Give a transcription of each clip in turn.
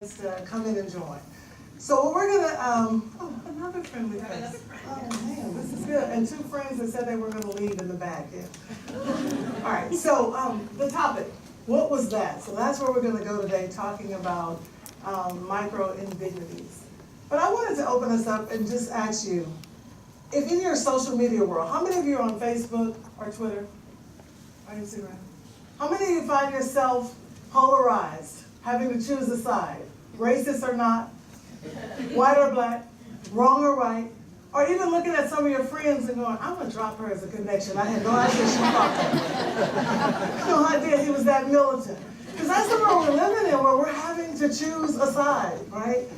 To come in and join. So what we're gonna, another friendly face. Oh man, this is good. And two friends that said they were gonna leave in the back. Yeah. All right, so the topic, what was that? So that's where we're gonna go today, talking about micro-indignities. But I wanted to open us up and just ask you, if in your social media world, how many of you are on Facebook or Twitter or Instagram? How many of you find yourself polarized, having to choose a side, racist or not, white or black, wrong or right, or even looking at some of your friends and going, I'm going to drop her as a connection. I had no idea she thought that. No idea he was that militant. Because that's the world we're living in, where we're having to choose a side, right?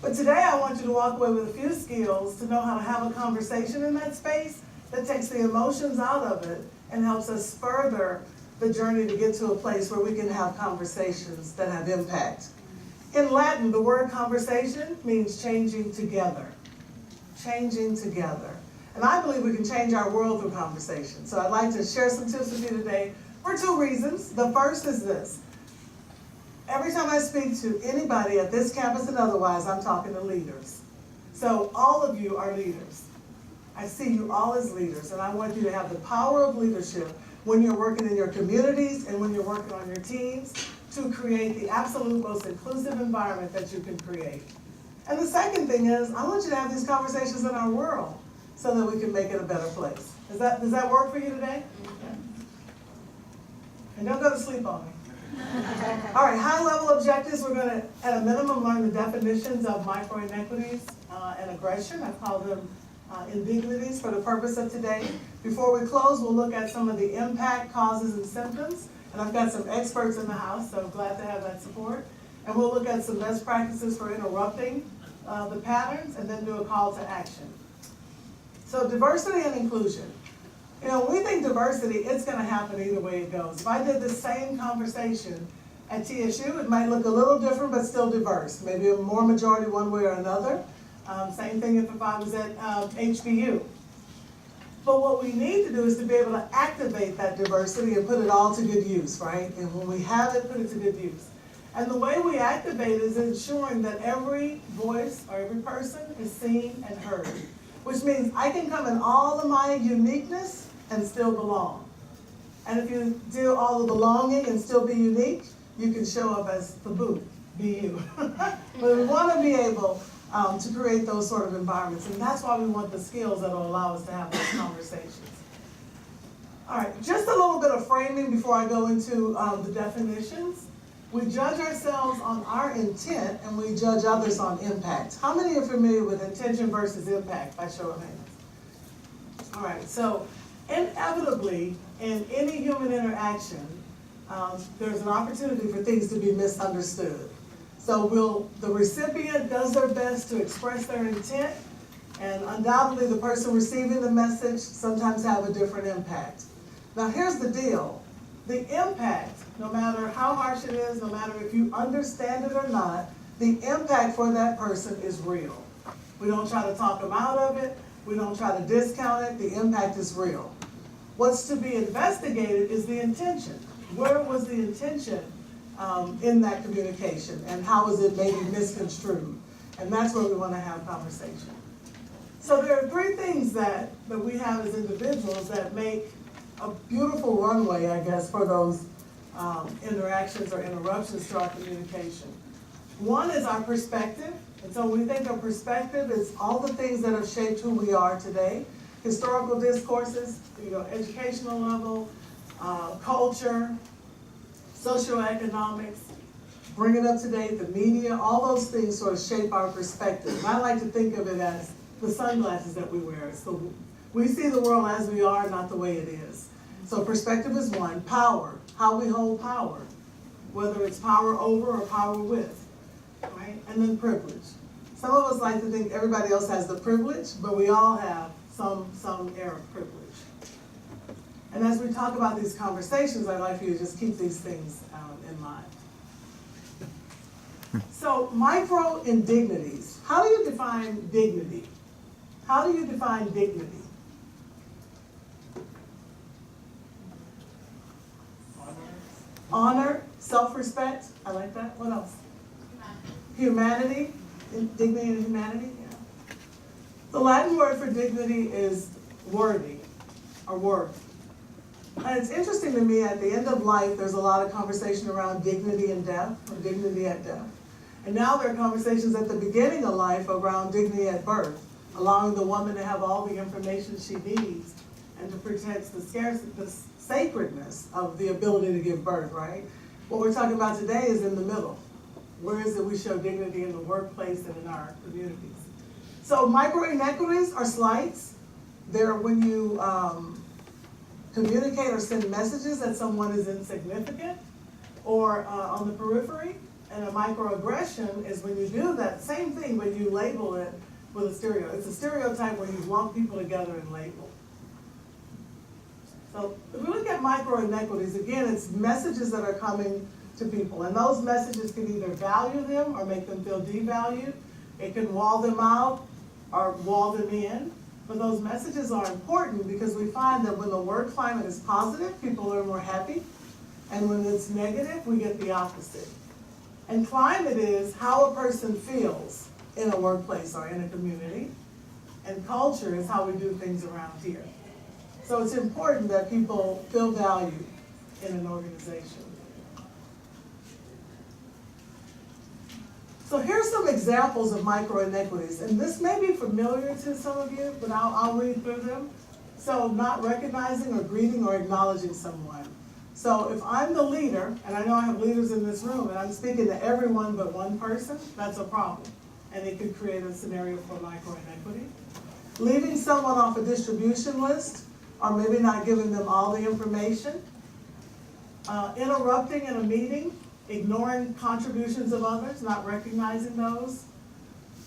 But today I want you to walk away with a few skills to know how to have a conversation in that space that takes the emotions out of it and helps us further the journey to get to a place where we can have conversations that have impact. In Latin, the word conversation means changing together. Changing together. And I believe we can change our world through conversation. So I'd like to share some tips with you today for two reasons. The first is this. Every time I speak to anybody at this campus and otherwise, I'm talking to leaders. So all of you are leaders. I see you all as leaders, and I want you to have the power of leadership when you're working in your communities and when you're working on your teams to create the absolute most inclusive environment that you can create. And the second thing is, I want you to have these conversations in our world so that we can make it a better place. Does that work for you today? Yeah. And don't go to sleep on me. All right, high-level objectives. We're going to, at a minimum, learn the definitions of micro-inequities and aggression. I've called them indignities for the purpose of today. Before we close, we'll look at some of the impact, causes, and symptoms. And I've got some experts in the house, so I'm glad to have that support. And we'll look at some best practices for interrupting the patterns and then do a call to action. So diversity and inclusion. You know, when we think diversity, it's going to happen either way it goes. If I did the same conversation at TSU, it might look a little different, but still diverse. Maybe a more majority one way or another. Same thing if I was at HBU. But what we need to do is to be able to activate that diversity and put it all to good use, right? And when we have it, put it to good use. And the way we activate is ensuring that every voice or every person is seen and heard, which means I can come in all of my uniqueness and still belong. And if you do all the belonging and still be unique, you can show up as the boo, be you. But we want to be able to create those sort of environments. And that's why we want the skills that will allow us to have those conversations. All right, just a little bit of framing before I go into the definitions. We judge ourselves on our intent and we judge others on impact. How many are familiar with intention versus impact by show of hands? All right, so inevitably in any human interaction, there's an opportunity for things to be misunderstood. So the recipient does their best to express their intent, and undoubtedly the person receiving the message sometimes have a different impact. Now here's the deal. The impact, no matter how harsh it is, no matter if you understand it or not, the impact for that person is real. We don't try to talk them out of it. We don't try to discount it. The impact is real. What's to be investigated is the intention. Where was the intention in that communication, and how is it maybe misconstrued? And that's where we want to have conversation. So there are three things that we have as individuals that make a beautiful runway, I guess, for those interactions or interruptions to our communication. One is our perspective. And so when we think of perspective, it's all the things that have shaped who we are today. Historical discourses, educational level, culture, socioeconomics, bring it up to date, the media, all those things sort of shape our perspective. And I like to think of it as the sunglasses that we wear. So we see the world as we are, not the way it is. So perspective is one. Power, how we hold power, whether it's power over or power with, right? And then privilege. Some of us like to think everybody else has the privilege, but we all have some air of privilege. And as we talk about these conversations, I'd like for you to just keep these things in mind. So micro-indignities. How do you define dignity? How do you define dignity? Honor, self-respect. I like that. What else? Humanity, dignity and humanity, yeah. The Latin word for dignity is worthy, or worth. And it's interesting to me, at the end of life, there's a lot of conversation around dignity and death, or dignity at death. And now there are conversations at the beginning of life around dignity at birth, allowing the woman to have all the information she needs and to protect the sacredness of the ability to give birth, right? What we're talking about today is in the middle. Where is it we show dignity in the workplace and in our communities? So micro-inequities are slights. They're when you communicate or send messages that someone is insignificant or on the periphery. And a microaggression is when you do that same thing, but you label it with a stereotype. It's a stereotype where you lump people together and label. So if we look at micro-inequities, again, it's messages that are coming to people. And those messages can either value them or make them feel devalued. It can wall them out or wall them in. But those messages are important because we find that when the work climate is positive, people are more happy. And when it's negative, we get the opposite. And climate is how a person feels in a workplace or in a community. And culture is how we do things around here. So it's important that people feel valued in an organization. So here's some examples of micro-inequities. And this may be familiar to some of you, but I'll read through them. So not recognizing or greeting or acknowledging someone. So if I'm the leader, and I know I have leaders in this room, and I'm speaking to everyone but one person, that's a problem. And it could create a scenario for micro-inequity. Leaving someone off a distribution list, or maybe not giving them all the information. Interrupting in a meeting, ignoring contributions of others, not recognizing those.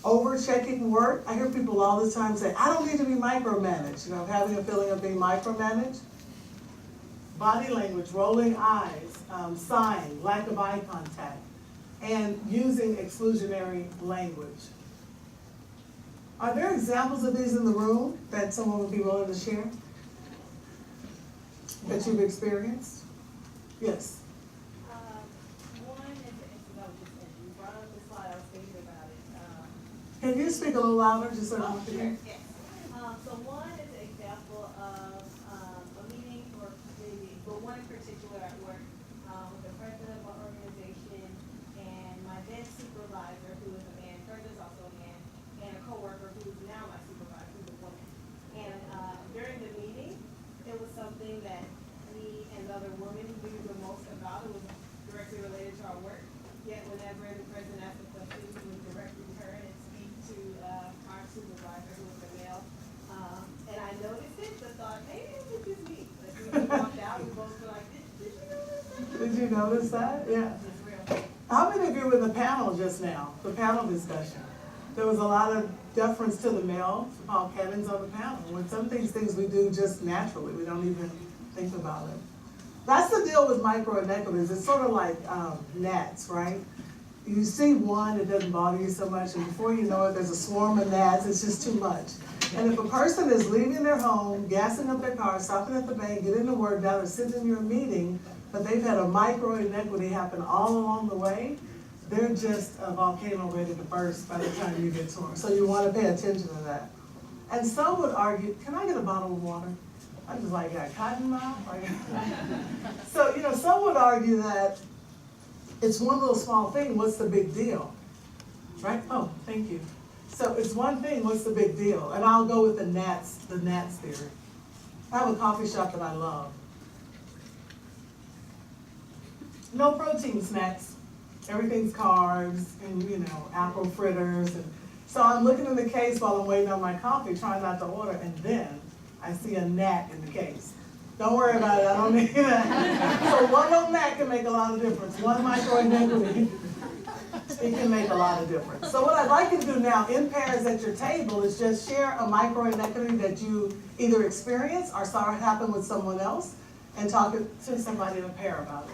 Over-checking work. I hear people all the time say, I don't need to be micromanaged. You know, having a feeling of being micromanaged. Body language, rolling eyes, sighing, lack of eye contact, and using exclusionary language. Are there examples of these in the room that someone would be willing to share? That you've experienced? Yes. One is, you brought up the slide, I was thinking about it. Can you speak a little louder just so I can Sure, hear? yes. So one is an example of a meeting, or maybe, but one in particular at work, with the president of my organization and my then supervisor, who is a man, president is also a man, and a coworker who is now my supervisor, who's a woman. And during the meeting, it was something that me and the other woman knew the most about. It was directly related to our work. Yet whenever the president asked a question, we would directly her and speak to our supervisor, who was a male. And I noticed it, but thought, maybe it was just me. But we walked out, we both were like, did you notice that? Did you notice that? Yeah. It's real. How many of you were in the panel just now, the panel discussion? There was a lot of deference to the male. Paul Kevin's on the panel. When some of these things we do just naturally, we don't even think about it. That's the deal with micro-inequities. It's sort of like gnats, right? You see one, it doesn't bother you so much, and before you know it, there's a swarm of gnats. It's just too much. And if a person is leaving their home, gassing up their car, stopping at the bank, getting to work, now they're sitting in your meeting, but they've had a micro-inequity happen all along the way, they're just a volcano ready to burst by the time you get to them. So you want to pay attention to that. And some would argue, can I get a bottle of water? I'm just like, got cotton mouth? So, some would argue that it's one little small thing, what's the big deal? Right? Oh, thank you. So it's one thing, what's the big deal? And I'll go with the gnats theory. I have a coffee shop that I love. No protein snacks. Everything's carbs and, apple fritters. And so I'm looking in the case while I'm waiting on my coffee, trying not to order, and then I see a gnat in the case. Don't worry about it, I don't need that. So one little gnat can make a lot of difference. One micro-inequity, it can make a lot of difference. So what I'd like you to do now in pairs at your table is just share a micro-inequity that you either experience or saw it happen with someone else, and talk to somebody in a pair about it.